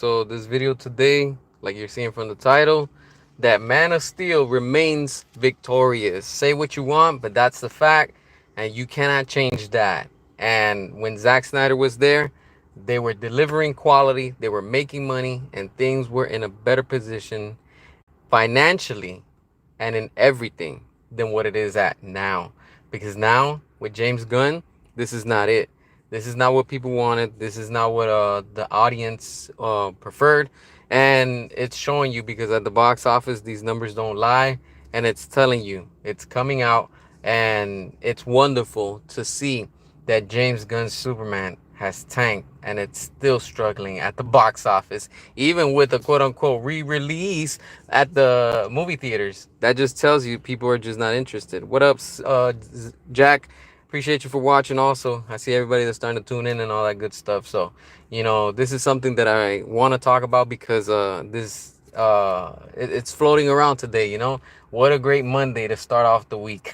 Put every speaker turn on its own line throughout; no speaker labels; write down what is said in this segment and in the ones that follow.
So this video today, like you're seeing from the title, that Man of Steel remains victorious. Say what you want, but that's the fact, and you cannot change that. And when Zack Snyder was there, they were delivering quality, they were making money, and things were in a better position financially and in everything than what it is at now. Because now with James Gunn, this is not it. This is not what people wanted. This is not what the audience preferred, and it's showing you because at the box office these numbers don't lie, and it's telling you it's coming out, and it's wonderful to see that James Gunn's Superman has tanked and it's still struggling at the box office, even with a quote unquote re-release at the movie theaters. That just tells you people are just not interested. What up, Jack? Appreciate you for watching. Also, I see everybody that's starting to tune in and all that good stuff. So, this is something that I want to talk about because it's floating around today. What a great Monday to start off the week.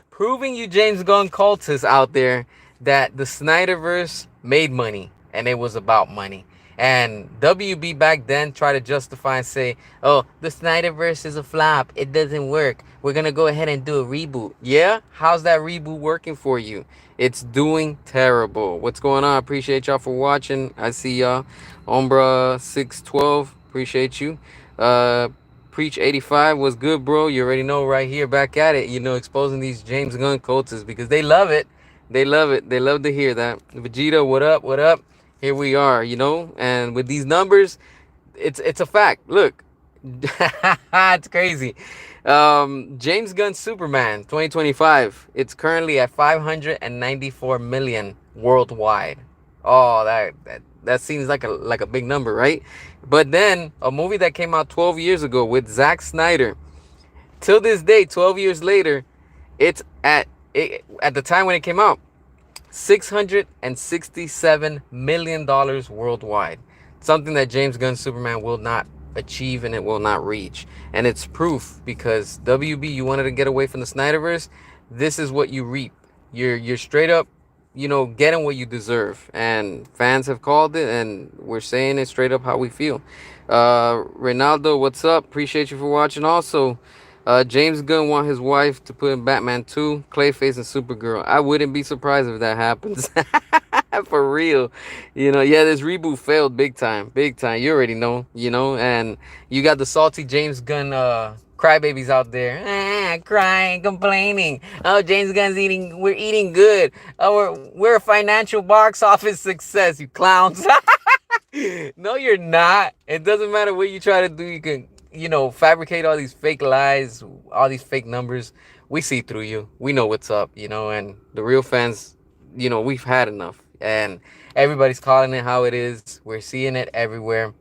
Proving you James Gunn cultists out there that the Snyderverse made money and it was about money. And WB back then tried to justify and say, oh, the Snyderverse is a flop. It doesn't work. We're going to go ahead and do a reboot. Yeah? How's that reboot working for you? It's doing terrible. What's going on? Appreciate y'all for watching. I see y'all. Ombra612. Appreciate you. Preach 85 was good, bro. You already know, right here, back at it. Exposing these James Gunn cultists because they love it. They love it. They love to hear that. Vegeta, what up? What up? Here we are, and with these numbers, it's a fact. Look, it's crazy. James Gunn Superman 2025. It's currently at 594 million worldwide. Oh, that seems like a big number, right? But then a movie that came out 12 years ago with Zack Snyder, till this day, 12 years later, it's at the time when it came out, $667 million worldwide. Something that James Gunn's Superman will not achieve and it will not reach. And it's proof because WB, you wanted to get away from the Snyderverse. This is what you reap. You're straight up, getting what you deserve. And fans have called it, and we're saying it straight up how we feel. Ronaldo, what's up? Appreciate you for watching. Also, James Gunn want his wife to put in Batman 2, Clayface, and Supergirl. I wouldn't be surprised if that happens. For real. Yeah, this reboot failed big time. Big time. You already know, and you got the salty James Gunn crybabies out there. Crying, complaining. Oh, James Gunn's we're eating good. Oh, we're a financial box office success, you clowns. No, you're not. It doesn't matter what you try to do. You can fabricate all these fake lies, all these fake numbers. We see through you. We know what's up, and the real fans, we've had enough. And everybody's calling it how it is. We're seeing it everywhere.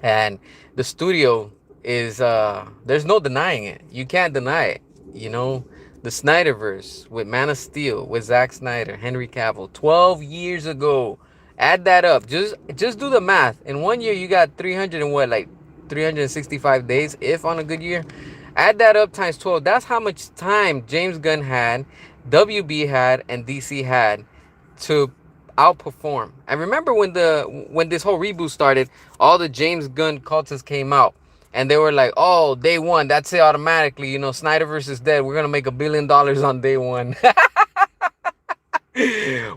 And the studio is, there's no denying it. You can't deny it. The Snyderverse with Man of Steel, with Zack Snyder, Henry Cavill, 12 years ago. Add that up. Just do the math. In 1 year, you got 300 and what, like 365 days, if on a good year. Add that up times 12. That's how much time James Gunn had, WB had, and DC had to outperform. And remember when this whole reboot started, all the James Gunn cultists came out and they were like, oh, day one, that's it automatically. Snyderverse is dead. We're gonna make $1 billion on day one.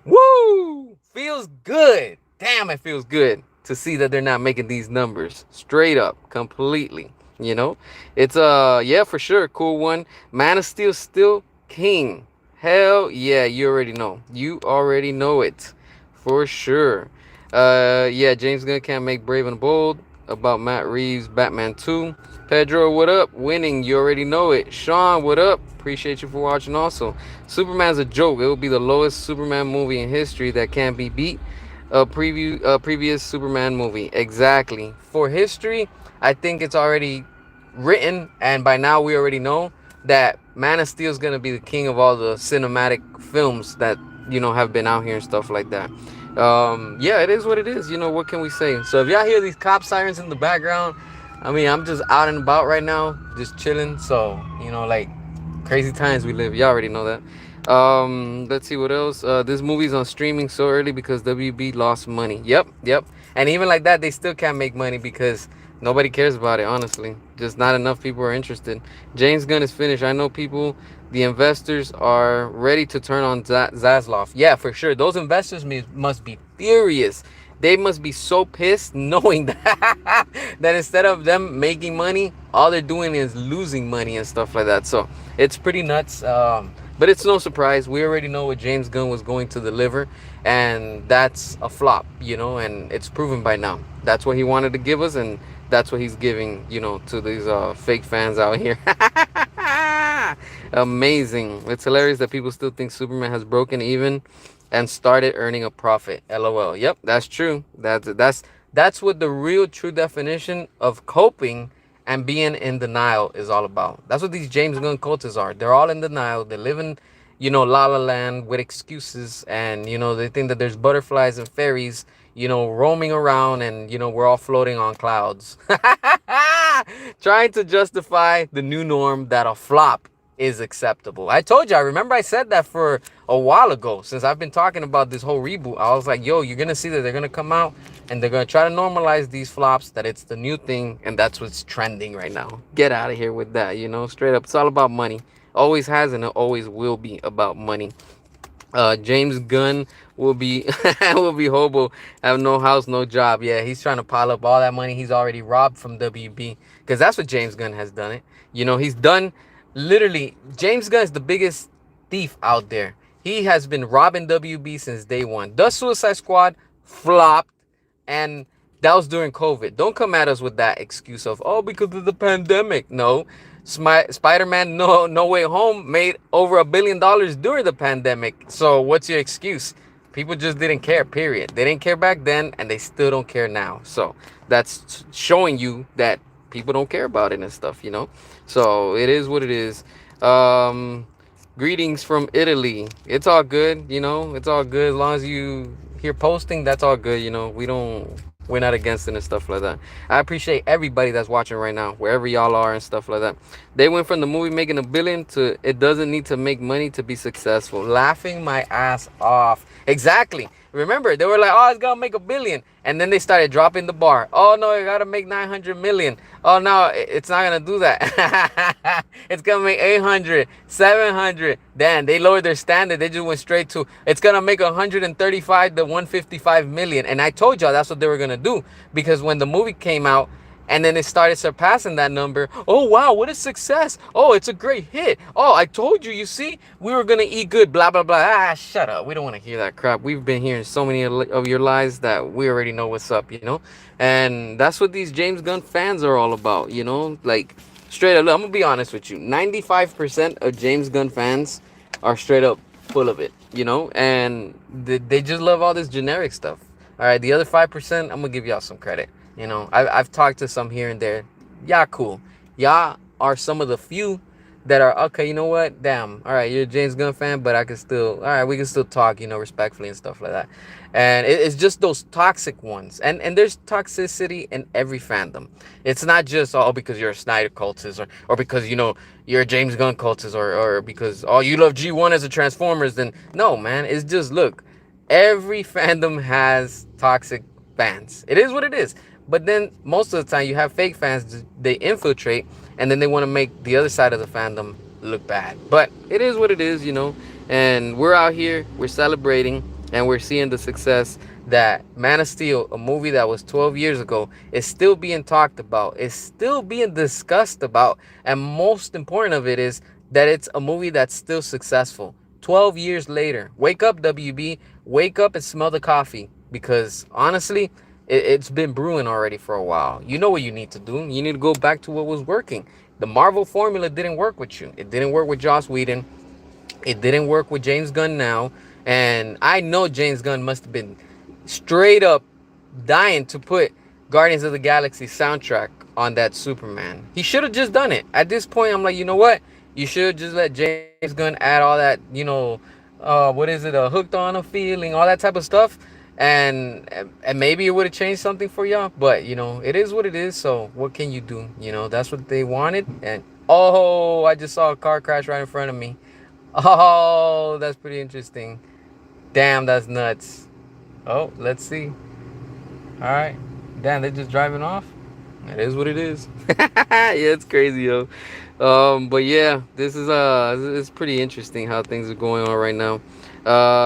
Woo! Feels good. Damn, it feels good to see that they're not making these numbers straight up completely. It's yeah, for sure, cool one. Man of Steel still king. Hell yeah, you already know it for sure. Yeah, James Gunn can't make Brave and Bold about Matt Reeves Batman 2. Pedro, what up? Winning, you already know it. Sean, what up? Appreciate you for watching. Also, Superman's a joke. It will be the lowest Superman movie in history that can't be beat. Previous Superman movie. Exactly. For history, I think it's already written, and by now we already know that Man of Steel is gonna be the king of all the cinematic films that have been out here and stuff like that. Yeah, it is what it is. What can we say? So if y'all hear these cop sirens in the background, I mean, I'm just out and about right now, just chilling. So like crazy times we live. Y'all already know that. Let's see what else. This movie's on streaming so early because WB lost money. Yep. And even like that, they still can't make money because nobody cares about it, honestly. Just not enough people are interested. James Gunn is finished. I know people, the investors are ready to turn on Zaslav. Yeah, for sure. Those investors must be furious. They must be so pissed knowing that that instead of them making money, all they're doing is losing money and stuff like that. So it's pretty nuts. But it's no surprise. We already know what James Gunn was going to deliver, and that's a flop, and it's proven by now. That's what he wanted to give us, and that's what he's giving, to these fake fans out here. Amazing. It's hilarious that people still think Superman has broken even and started earning a profit. LOL. Yep, that's true. That's what the real true definition of coping and being in denial is all about. That's what these James Gunn cultists are. They're all in denial. They live in, la la land with excuses, and they think that there's butterflies and fairies, roaming around, and we're all floating on clouds. Trying to justify the new norm that a flop is acceptable. I told you, I remember I said that for a while ago, since I've been talking about this whole reboot. I was like, yo, you're gonna see that they're gonna come out and they're gonna try to normalize these flops, that it's the new thing, and that's what's trending right now. Get out of here with that, straight up. It's all about money. Always has and it always will be about money. James Gunn will be will be hobo, have no house, no job. Yeah, he's trying to pile up all that money he's already robbed from WB, because that's what James Gunn has done it. He's done, literally, James Gunn is the biggest thief out there. He has been robbing WB since day one. The Suicide Squad flopped, and that was during COVID. Don't come at us with that excuse of, oh, because of the pandemic. No. Spider-Man No Way Home made over $1 billion during the pandemic. So what's your excuse? People just didn't care, period. They didn't care back then, and they still don't care now. So that's showing you that people don't care about it and stuff. So it is what it is. Greetings from Italy. It's all good, it's all good. As long as you hear posting, that's all good. We're not against it and stuff like that. I appreciate everybody that's watching right now, wherever y'all are and stuff like that. They went from the movie making $1 billion to it doesn't need to make money to be successful. Laughing my ass off. Exactly. Remember, they were like, oh, it's gonna make $1 billion, and then they started dropping the bar. Oh no, you gotta make 900 million. Oh no, it's not gonna do that. It's gonna make 800, 700. Damn, they lowered their standard. They just went straight to, it's gonna make 135 to 155 million. And I told y'all that's what they were gonna do, because when the movie came out, and then it started surpassing that number. Oh, wow, what a success. Oh, it's a great hit. Oh, I told you, you see, we were going to eat good, blah, blah, blah. Ah, shut up. We don't want to hear that crap. We've been hearing so many of your lies that we already know what's up. And that's what these James Gunn fans are all about, like, straight up. I'm going to be honest with you. 95% of James Gunn fans are straight up full of it, and they just love all this generic stuff. All right, the other 5%, I'm going to give y'all some credit. I've talked to some here and there. Y'all cool. Y'all are some of the few that are, okay, you know what? Damn. All right, you're a James Gunn fan, but all right, we can still talk, respectfully and stuff like that. And it's just those toxic ones. And there's toxicity in every fandom. It's not just, oh, because you're a Snyder cultist, or because, you're a James Gunn cultist, or because, oh, you love G1 as a Transformers. Then, no, man. It's just, look, every fandom has toxic fans. It is what it is. But then most of the time you have fake fans, they infiltrate, and then they want to make the other side of the fandom look bad. But it is what it is, and we're out here, we're celebrating, and we're seeing the success that Man of Steel, a movie that was 12 years ago, is still being talked about, is still being discussed about, and most important of it is that it's a movie that's still successful. 12 years later. Wake up, WB. Wake up and smell the coffee, because honestly, it's been brewing already for a while. You know what you need to do. You need to go back to what was working. The Marvel formula didn't work with you. It didn't work with Joss Whedon. It didn't work with James Gunn now. And I know James Gunn must have been straight up dying to put Guardians of the Galaxy soundtrack on that Superman. He should have just done it. At this point, I'm like, you know what? You should just let James Gunn add all that, what is it? Hooked on a feeling, all that type of stuff. And maybe it would have changed something for y'all, but it is what it is. So what can you do? That's what they wanted. And oh, I just saw a car crash right in front of me. Oh, that's pretty interesting. Damn, that's nuts. Oh, let's see. All right. Damn, they're just driving off. It is what it is. Yeah, it's crazy, yo. But yeah, this is it's pretty interesting how things are going on right now.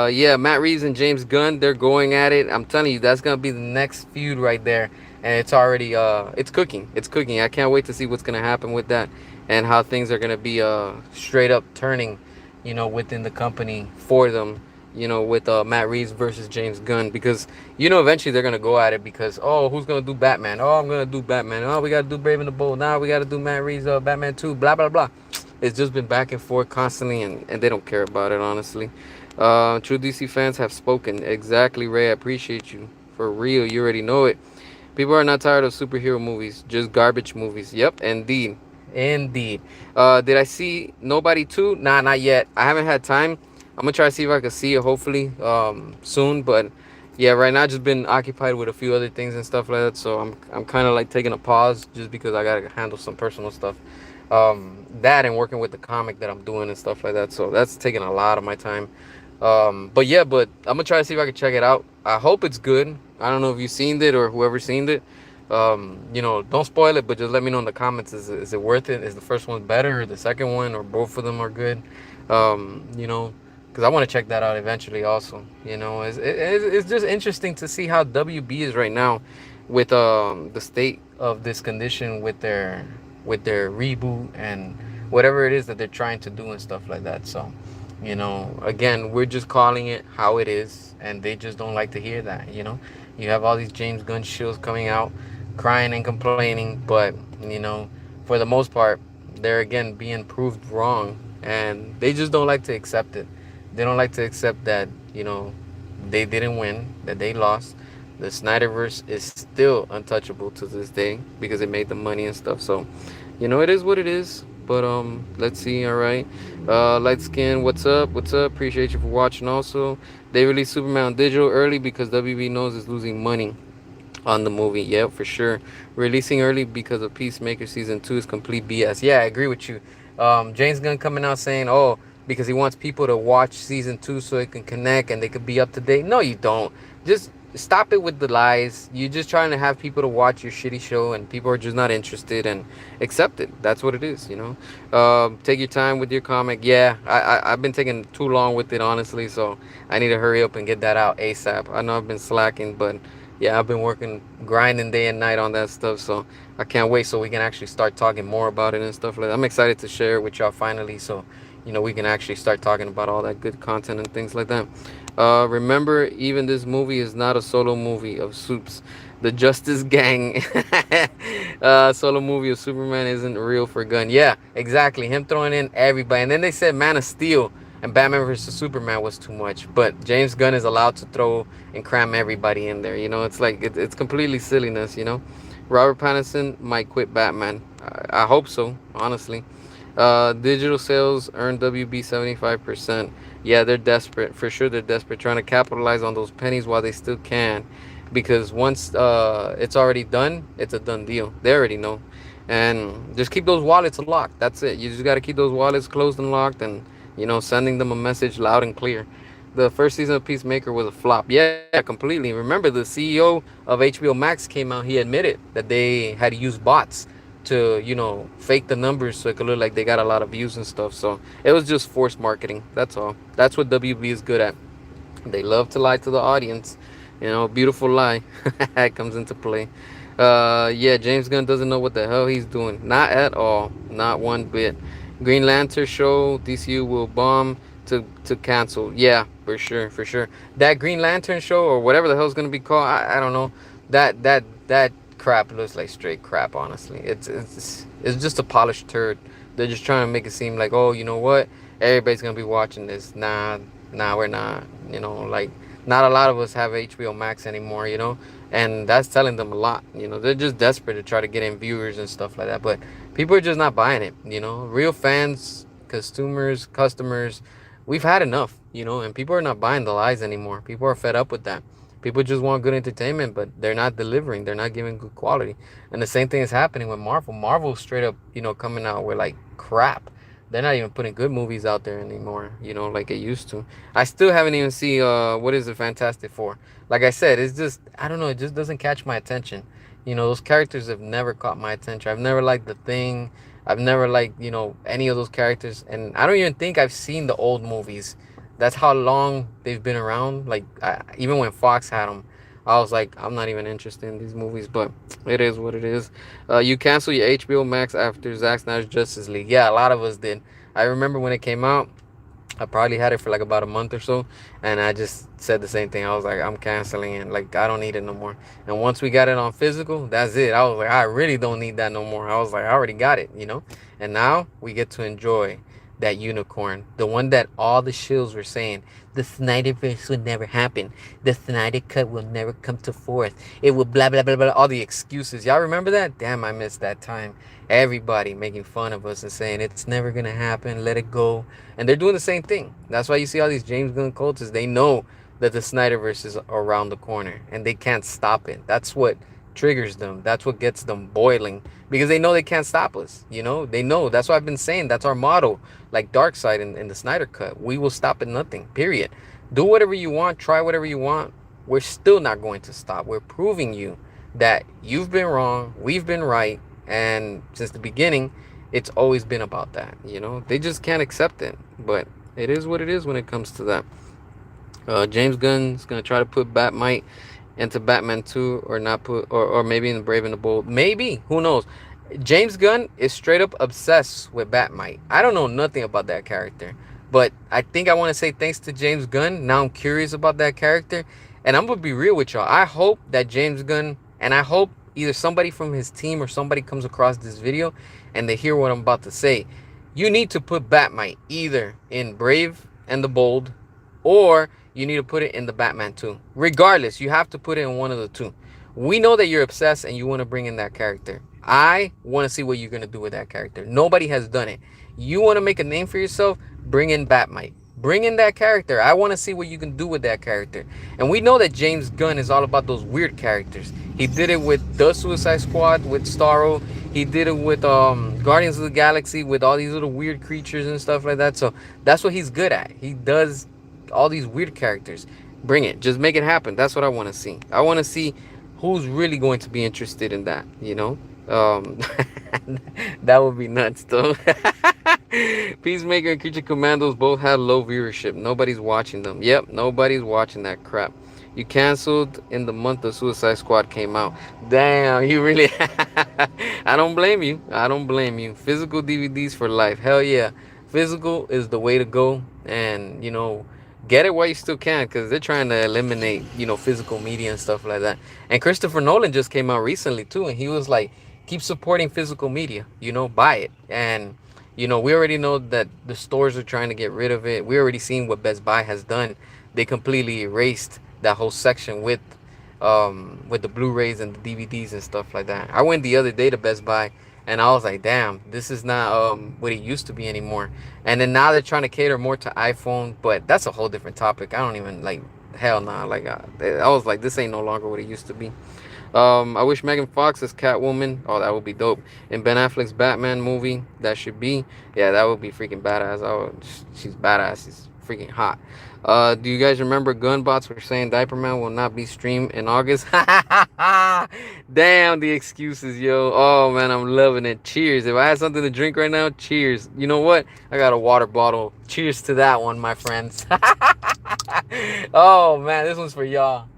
Yeah, Matt Reeves and James Gunn, they're going at it. I'm telling you, that's gonna be the next feud right there, and it's already it's cooking. It's cooking. I can't wait to see what's gonna happen with that, and how things are gonna be straight up turning, within the company for them. With Matt Reeves versus James Gunn, because eventually they're gonna go at it, because who's gonna do Batman? Oh, I'm gonna do Batman. Oh, we gotta do Brave and the Bold. Now we gotta do Matt Reeves Batman 2. Blah blah blah. It's just been back and forth constantly, and they don't care about it, honestly. True DC fans have spoken. Exactly, Ray. I appreciate you. For real, you already know it. People are not tired of superhero movies, just garbage movies. Yep, indeed. Indeed. Did I see Nobody 2? Nah, not yet. I haven't had time. I'm gonna try to see if I can see it hopefully soon. But yeah, right now I've just been occupied with a few other things and stuff like that. So I'm kind of like taking a pause just because I gotta handle some personal stuff. That and working with the comic that I'm doing and stuff like that. So that's taking a lot of my time. But yeah, but I'm gonna try to see if I can check it out. I hope it's good. I don't know if you've seen it or whoever's seen it. Don't spoil it, but just let me know in the comments. Is it worth it? Is the first one better, or the second one, or both of them are good? Because I want to check that out eventually. Also, it's just interesting to see how WB is right now, with the state of this condition with their reboot and whatever it is that they're trying to do and stuff like that. So, again, we're just calling it how it is, and they just don't like to hear that. You have all these James Gunn shills coming out, crying and complaining, but for the most part, they're again being proved wrong, and they just don't like to accept it. They don't like to accept that they didn't win, that they lost. The Snyderverse is still untouchable to this day because it made the money and stuff. So, it is what it is. But let's see. All right, light skin. What's up? What's up? Appreciate you for watching. Also, they released Superman on digital early because WB knows it's losing money on the movie. Yeah, for sure. Releasing early because of Peacemaker season 2 is complete BS. Yeah, I agree with you. James Gunn coming out saying, "Oh, because he wants people to watch season 2 so it can connect and they could be up to date." No, you don't. Just stop it with the lies. You're just trying to have people to watch your shitty show, and people are just not interested, and accept it. That's what it is. Take your time with your comic. Yeah, I've been taking too long with it, honestly. So I need to hurry up and get that out ASAP. I know I've been slacking, but yeah, I've been working, grinding day and night on that stuff. So I can't wait so we can actually start talking more about it and stuff like that. I'm excited to share it with y'all finally. So we can actually start talking about all that good content and things like that. Remember, even this movie is not a solo movie of Soups. The Justice Gang solo movie of Superman isn't real for Gunn. Yeah, exactly. Him throwing in everybody. And then they said Man of Steel and Batman versus Superman was too much. But James Gunn is allowed to throw and cram everybody in there. It's like, it's completely silliness. Robert Pattinson might quit Batman. I hope so, honestly. Digital sales earned WB 75%. Yeah, they're desperate. For sure, they're desperate. Trying to capitalize on those pennies while they still can. Because once it's already done, it's a done deal. They already know. And just keep those wallets locked. That's it. You just got to keep those wallets closed and locked, and, sending them a message loud and clear. The first season of Peacemaker was a flop. Yeah, completely. Remember, the CEO of HBO Max came out. He admitted that they had used bots to fake the numbers so it could look like they got a lot of views and stuff. So it was just forced marketing. That's all. That's what WB is good at. They love to lie to the audience. Beautiful lie. It comes into play. Yeah, James Gunn doesn't know what the hell he's doing. Not at all. Not one bit. Green Lantern show, DCU will bomb to cancel. Yeah, for sure, for sure. That Green Lantern show, or whatever the hell's gonna be called, I don't know. That crap looks like straight crap. Honestly, it's just a polished turd. They're just trying to make it seem like, oh, you know what, everybody's gonna be watching this. Nah, we're not. Like, not a lot of us have HBO Max anymore. And that's telling them a lot. They're just desperate to try to get in viewers and stuff like that. But people are just not buying it. Real fans, customers, we've had enough. And people are not buying the lies anymore. People are fed up with that. People just want good entertainment, but they're not delivering. They're not giving good quality. And the same thing is happening with Marvel. Marvel straight up, coming out with like crap. They're not even putting good movies out there anymore, like it used to. I still haven't even seen what is it, Fantastic Four. Like I said, it's just I don't know, it just doesn't catch my attention. Those characters have never caught my attention. I've never liked the Thing. I've never liked, any of those characters, and I don't even think I've seen the old movies. That's how long they've been around. Like even when Fox had them, I was like, I'm not even interested in these movies, but it is what it is. You cancel your HBO Max after Zack Snyder's Justice League. Yeah, a lot of us did. I remember when it came out, I probably had it for like about a month or so, and I just said the same thing. I was like, I'm canceling it. Like, I don't need it no more. And once we got it on physical, that's it. I was like, I really don't need that no more. I was like, I already got it. And now we get to enjoy that unicorn, the one that all the shills were saying, the Snyderverse would never happen. The Snyder Cut will never come to forth. It will blah, blah, blah, blah. All the excuses. Y'all remember that? Damn, I missed that time. Everybody making fun of us and saying, it's never going to happen. Let it go. And they're doing the same thing. That's why you see all these James Gunn cultists. They know that the Snyderverse is around the corner and they can't stop it. That's what triggers them. That's what gets them boiling because they know they can't stop us. They know. That's what I've been saying. That's our motto. Like Darkseid in the Snyder Cut, we will stop at nothing. Period. Do whatever you want. Try whatever you want. We're still not going to stop. We're proving you that you've been wrong. We've been right. And since the beginning, it's always been about that. They just can't accept it. But it is what it is when it comes to that. James Gunn's gonna try to put Batmite into Batman 2 or not put or maybe in Brave and the Bold. Maybe. Who knows? James Gunn is straight up obsessed with Batmite. I don't know nothing about that character. But I think I want to say thanks to James Gunn. Now I'm curious about that character. And I'm gonna be real with y'all. I hope that James Gunn, and I hope either somebody from his team or somebody comes across this video and they hear what I'm about to say. You need to put Batmite either in Brave and the Bold, or you need to put it in the Batman 2. Regardless, you have to put it in one of the two. We know that you're obsessed and you want to bring in that character. I want to see what you're going to do with that character. Nobody has done it. You want to make a name for yourself? Bring in Batmite. Bring in that character. I want to see what you can do with that character. And we know that James Gunn is all about those weird characters. He did it with the Suicide Squad, with Starro. He did it with Guardians of the Galaxy, with all these little weird creatures and stuff like that. So that's what he's good at. He does all these weird characters. Bring it. Just make it happen. That's what I want to see. I want to see who's really going to be interested in that. Um, that would be nuts, though. Peacemaker and Creature Commandos both had low viewership. Nobody's watching them. Yep, nobody's watching that crap. You canceled in the month the Suicide Squad came out. Damn, you really... I don't blame you. I don't blame you. Physical DVDs for life. Hell yeah. Physical is the way to go. And, get it while you still can, because they're trying to eliminate, physical media and stuff like that. And Christopher Nolan just came out recently, too, and he was like, keep supporting physical media, buy it. And, we already know that the stores are trying to get rid of it. We already seen what Best Buy has done. They completely erased that whole section with the Blu-rays and the DVDs and stuff like that. I went the other day to Best Buy, and I was like, damn, this is not what it used to be anymore. And then now they're trying to cater more to iPhone, but that's a whole different topic. I don't even hell nah. I was like, this ain't no longer what it used to be. I wish Megan Fox as Catwoman. Oh, that would be dope. In Ben Affleck's Batman movie, that should be. Yeah, that would be freaking badass. She's badass. She's freaking hot. Do you guys remember Gunbots were saying Diaper Man will not be streamed in August? Damn, the excuses, yo. Oh, man, I'm loving it. Cheers. If I had something to drink right now, cheers. You know what? I got a water bottle. Cheers to that one, my friends. Oh, man, this one's for y'all.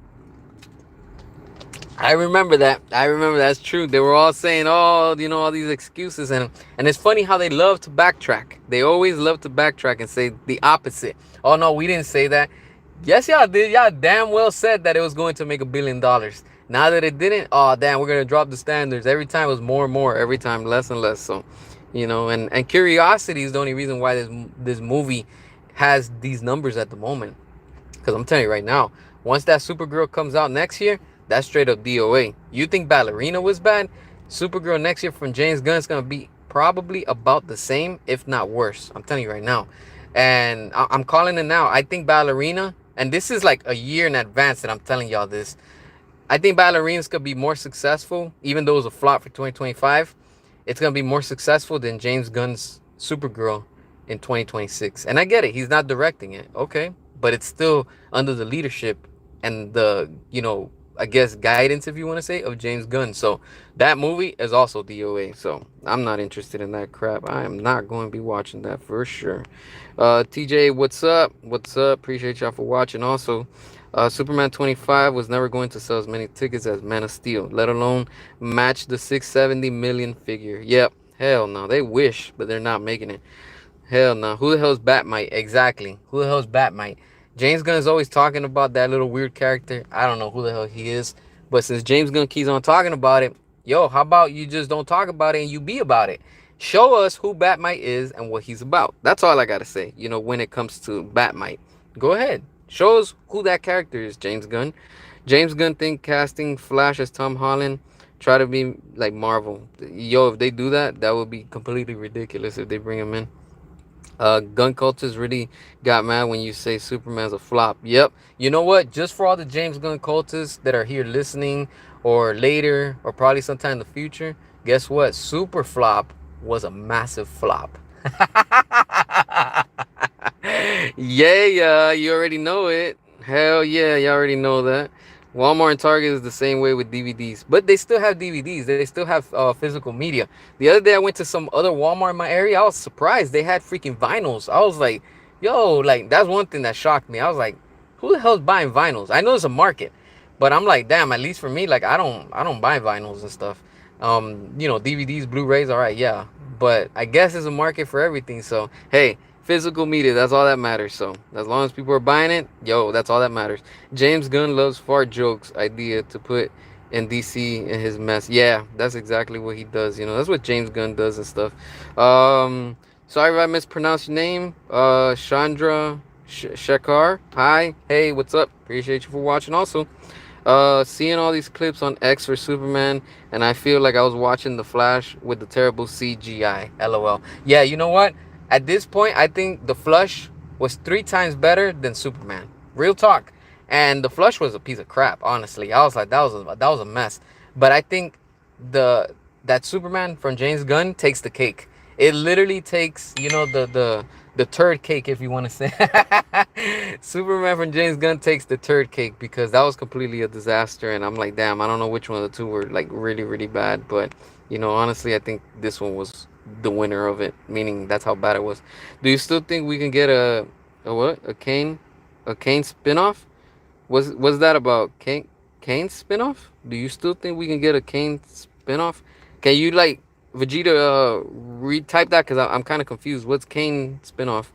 I remember that. That's true. They were all saying, all these excuses. And it's funny how they love to backtrack. They always love to backtrack and say the opposite. Oh, no, we didn't say that. Yes, y'all did. Y'all damn well said that it was going to make $1 billion. Now that it didn't, oh, damn, we're going to drop the standards. Every time it was more and more. Every time less and less. So, and curiosity is the only reason why this movie has these numbers at the moment. Because I'm telling you right now, once that Supergirl comes out next year, that's straight up DOA. You think Ballerina was bad? Supergirl next year from James Gunn is going to be probably about the same, if not worse. I'm telling you right now. And I'm calling it now. I think Ballerina, and this is like a year in advance that I'm telling y'all this. I think Ballerina's going to be more successful, even though it was a flop for 2025. It's going to be more successful than James Gunn's Supergirl in 2026. And I get it, he's not directing it, okay, but it's still under the leadership and the, I guess guidance, if you want to say, of James Gunn. So that movie is also DOA. So I'm not interested in that crap. I am not going to be watching that for sure. TJ, what's up? What's up? Appreciate y'all for watching. Also, Superman 25 was never going to sell as many tickets as Man of Steel, let alone match the 670 million figure. Yep. Hell no. They wish, but they're not making it. Hell no. Who the hell's Batmite? Exactly. Who the hell's Batmite? James Gunn is always talking about that little weird character. I don't know who the hell he is. But since James Gunn keeps on talking about it, yo, how about you just don't talk about it and you be about it? Show us who Batmite is and what he's about. That's all I gotta say, when it comes to Batmite. Go ahead. Show us who that character is, James Gunn. James Gunn think casting Flash as Tom Holland try to be like Marvel. Yo, if they do that, that would be completely ridiculous if they bring him in. Gun cultists really got mad when you say Superman's a flop. Yep. You know what? Just for all the James Gunn cultists that are here listening, or later, or probably sometime in the future, guess what? Super Flop was a massive flop. Yeah, you already know it. Hell yeah, you already know that. Walmart and Target is the same way with DVDs, but they still have DVDs. They still have physical media. The other day I went to some other Walmart in my area. I was surprised they had freaking vinyls. I was like, yo, like that's one thing that shocked me. I was like, who the hell's buying vinyls? I know it's a market, but I'm like, damn. At least for me, like I don't buy vinyls and stuff. DVDs, Blu-rays, all right, yeah, but I guess there's a market for everything. So hey, physical media, that's all that matters. So as long as people are buying it, yo, that's all that matters. James Gunn loves fart jokes idea to put in DC in his mess. Yeah, that's exactly what he does. That's what James Gunn does and stuff. Sorry if I mispronounced your name. Chandra Shekhar. Hi. Hey, what's up? Appreciate you for watching also. Seeing all these clips on X for Superman, and I feel like I was watching The Flash with the terrible CGI. LOL. Yeah, you know what? At this point, I think The Flush was 3 times better than Superman. Real talk. And The Flush was a piece of crap. Honestly, I was like, that was a mess. But I think the that Superman from James Gunn takes the cake. It literally takes, the turd cake, if you want to say. Superman from James Gunn takes the turd cake, because that was completely a disaster, and I'm like, damn, I don't know which one of the two were like really really bad, but honestly, I think this one was the winner of it, meaning that's how bad it was. Do you still think we can get a what, a Kane spinoff? Was that about Kane spinoff? Do you still think we can get a Kane spinoff? Can you like Vegeta retype that, because I'm kind of confused. What's Kane spinoff?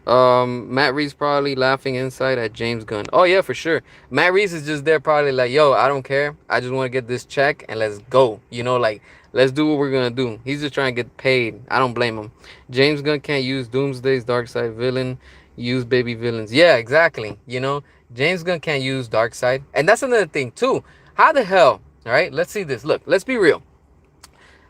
Matt Reeves probably laughing inside at James Gunn. Oh yeah, for sure. Matt Reeves is just there probably like, yo, I don't care. I just want to get this check and let's go. Like, let's do what we're gonna do. He's just trying to get paid. I don't blame him. James Gunn can't use Doomsday's Darkseid villain. Use baby villains. Yeah, exactly. James Gunn can't use Darkseid, and that's another thing too. How the hell? All right, let's see this. Look, let's be real.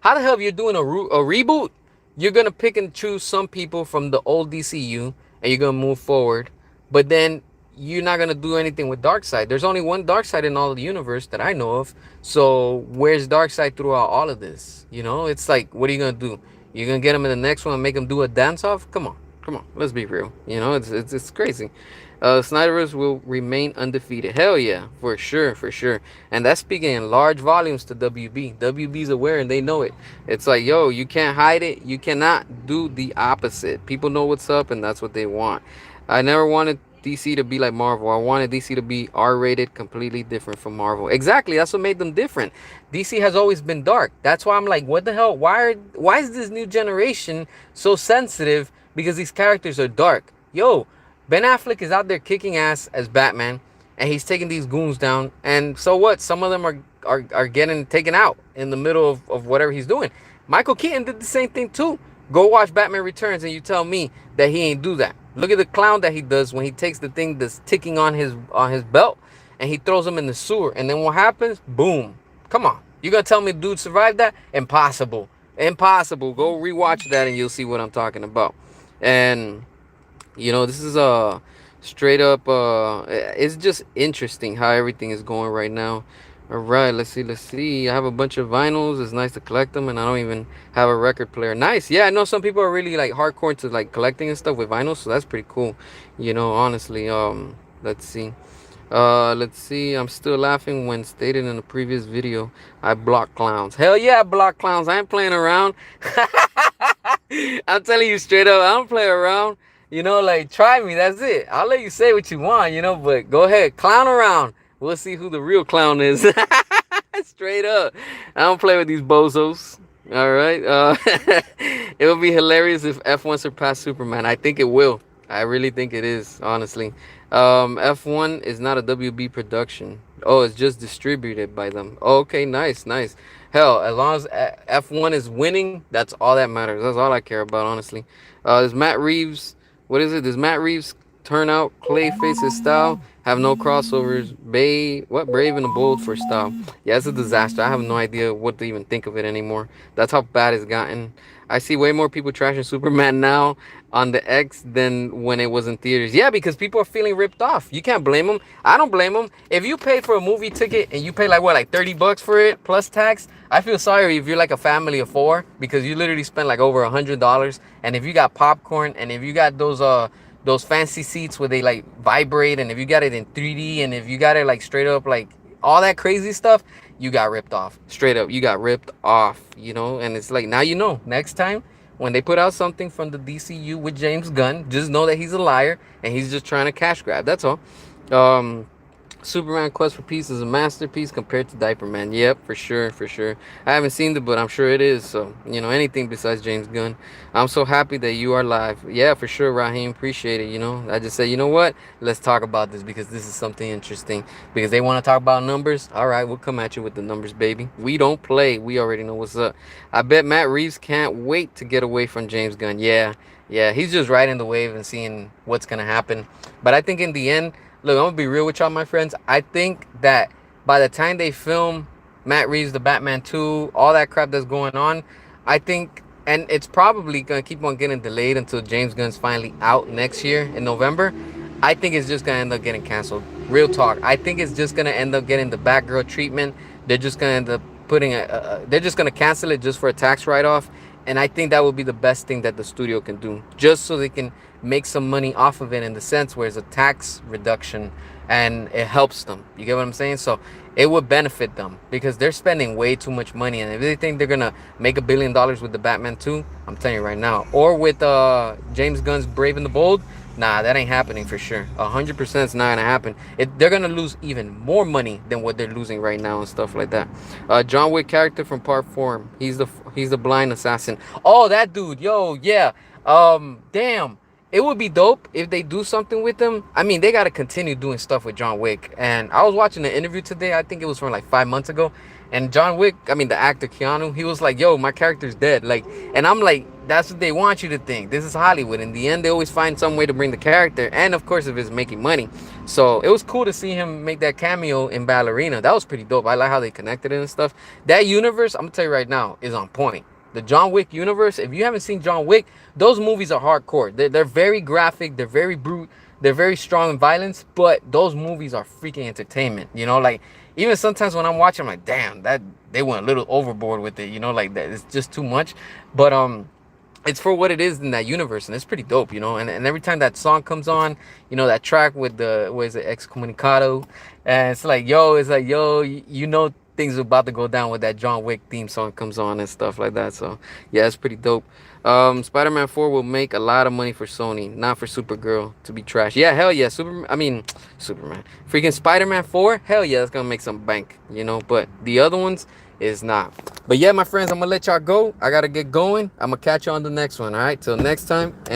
How the hell, if you're doing a reboot, you're gonna pick and choose some people from the old DCU and you're gonna move forward, but then you're not gonna do anything with Darkseid. There's only one Darkseid in all of the universe that I know of. So where's Darkseid throughout all of this? It's like, what are you gonna do? You're gonna get him in the next one and make him do a dance off? Come on, let's be real. It's crazy. Snyderverse will remain undefeated. Hell yeah, for sure, for sure. And that's speaking in large volumes to WB. WB's aware and they know it. It's like, yo, you can't hide it. You cannot do the opposite. People know what's up, and that's what they want. I never wanted DC to be like Marvel. I wanted DC to be R-rated, completely different from Marvel. Exactly, that's what made them different. DC has always been dark. That's why I'm like, what the hell? Why is this new generation so sensitive? Because these characters are dark. Yo, Ben Affleck is out there kicking ass as Batman, and he's taking these goons down. And so what? Some of them are getting taken out in the middle of whatever he's doing. Michael Keaton did the same thing too. Go watch Batman Returns, and you tell me that he ain't do that. Look at the clown that he does when he takes the thing that's ticking on his belt, and he throws him in the sewer. And then what happens? Boom. Come on. You gonna tell me dude survived that? Impossible. Impossible. Go rewatch that, and you'll see what I'm talking about. And this is straight up it's just interesting how everything is going right now All right, let's see, let's see. I have a bunch of vinyls. It's nice to collect them, and I don't even have a record player. Nice. Yeah, I know some people are really like hardcore into like collecting and stuff with vinyls, so that's pretty cool. Honestly. Let's see. Let's see. I'm still laughing when stated in the previous video. I block clowns. Hell yeah, I block clowns. I ain't playing around. I'm telling you straight up, I don't play around. Like try me. That's it. I'll let you say what you want. But go ahead, clown around. We'll see who the real clown is. Straight up. I don't play with these bozos. All right. It would be hilarious if F1 surpassed Superman. I think it will. I really think it is, honestly. F1 is not a WB production. Oh, it's just distributed by them. Oh, okay, nice, nice. Hell, as long as F1 is winning, that's all that matters. That's all I care about, honestly. There's Matt Reeves. What is it? Does Matt Reeves turn out Clayface's style? Have no crossovers. Brave and bold for style. Yeah, it's a disaster. I have no idea what to even think of it anymore. That's how bad it's gotten. I see way more people trashing Superman now on the X than when it was in theaters. Yeah, because people are feeling ripped off. You can't blame them. I don't blame them. If you pay for a movie ticket and you pay like what, like $30 for it plus tax, I feel sorry if you're like a family of four because you literally spent like over $100. And if you got popcorn and if you got those fancy seats where they like vibrate, and if you got it in 3D, and if you got it like straight up like all that crazy stuff, you got ripped off. Straight up, you got ripped off, and it's like now next time when they put out something from the DCU with James Gunn, just know that he's a liar and he's just trying to cash grab. That's all. um Superman Quest for Peace is a masterpiece compared to Diaper Man. Yep, for sure, for sure. I haven't seen it, but I'm sure it is. So, anything besides James Gunn. I'm so happy that you are live. Yeah, for sure, Raheem. Appreciate it. I just say, you know what? Let's talk about this because this is something interesting. Because they want to talk about numbers. All right, we'll come at you with the numbers, baby. We don't play. We already know what's up. I bet Matt Reeves can't wait to get away from James Gunn. Yeah, yeah. He's just riding the wave and seeing what's going to happen. But I think in the end, look, I'm gonna be real with y'all, my friends. I think that by the time they film Matt Reeves, the Batman 2, all that crap that's going on, I think, and it's probably gonna keep on getting delayed until James Gunn's finally out next year in November. I think it's just gonna end up getting canceled. Real talk. I think it's just gonna end up getting the Batgirl treatment. They're just gonna end up they're just gonna cancel it just for a tax write-off. And I think that would be the best thing that the studio can do, just so they can make some money off of it in the sense where it's a tax reduction and it helps them. You get what I'm saying? So it would benefit them because they're spending way too much money. And if they think they're gonna make $1 billion with the Batman 2, I'm telling you right now, or with James Gunn's Brave and the Bold, nah, that ain't happening for sure. 100% it's not gonna happen. They're gonna lose even more money than what they're losing right now and stuff like that. John Wick character from Part 4. He's the blind assassin. Oh, that dude. Yo, yeah. Damn. It would be dope if they do something with him. I mean, they gotta continue doing stuff with John Wick. And I was watching an interview today. I think it was from like 5 months ago. And John Wick, I mean the actor Keanu, he was like, "Yo, my character's dead." Like, and I'm like, that's what they want you to think. This is Hollywood. In the end, they always find some way to bring the character, and of course, if it's making money. So it was cool to see him make that cameo in Ballerina. That was pretty dope. I like how they connected it and stuff. That universe, I'm gonna tell you right now, is on point. The John Wick universe. If you haven't seen John Wick, those movies are hardcore. They're very graphic. They're very brute. They're very strong in violence. But those movies are freaking entertainment. Like even sometimes when I'm watching, I'm like, damn, that they went a little overboard with it. Like that. It's just too much. But it's for what it is in that universe, and it's pretty dope, and every time that song comes on, that track with the what is it, Excommunicado, and it's like yo, things are about to go down with that John Wick theme song comes on and stuff like that. So yeah, it's pretty dope. Spider-Man 4 will make a lot of money for Sony, not for Supergirl to be trash. Yeah, hell yeah. Superman. Freaking Spider-Man 4, hell yeah, it's gonna make some bank, but the other ones is not. But yeah, my friends, I'm gonna let y'all go. I gotta get going. I'm gonna catch you on the next one. All right, till next time.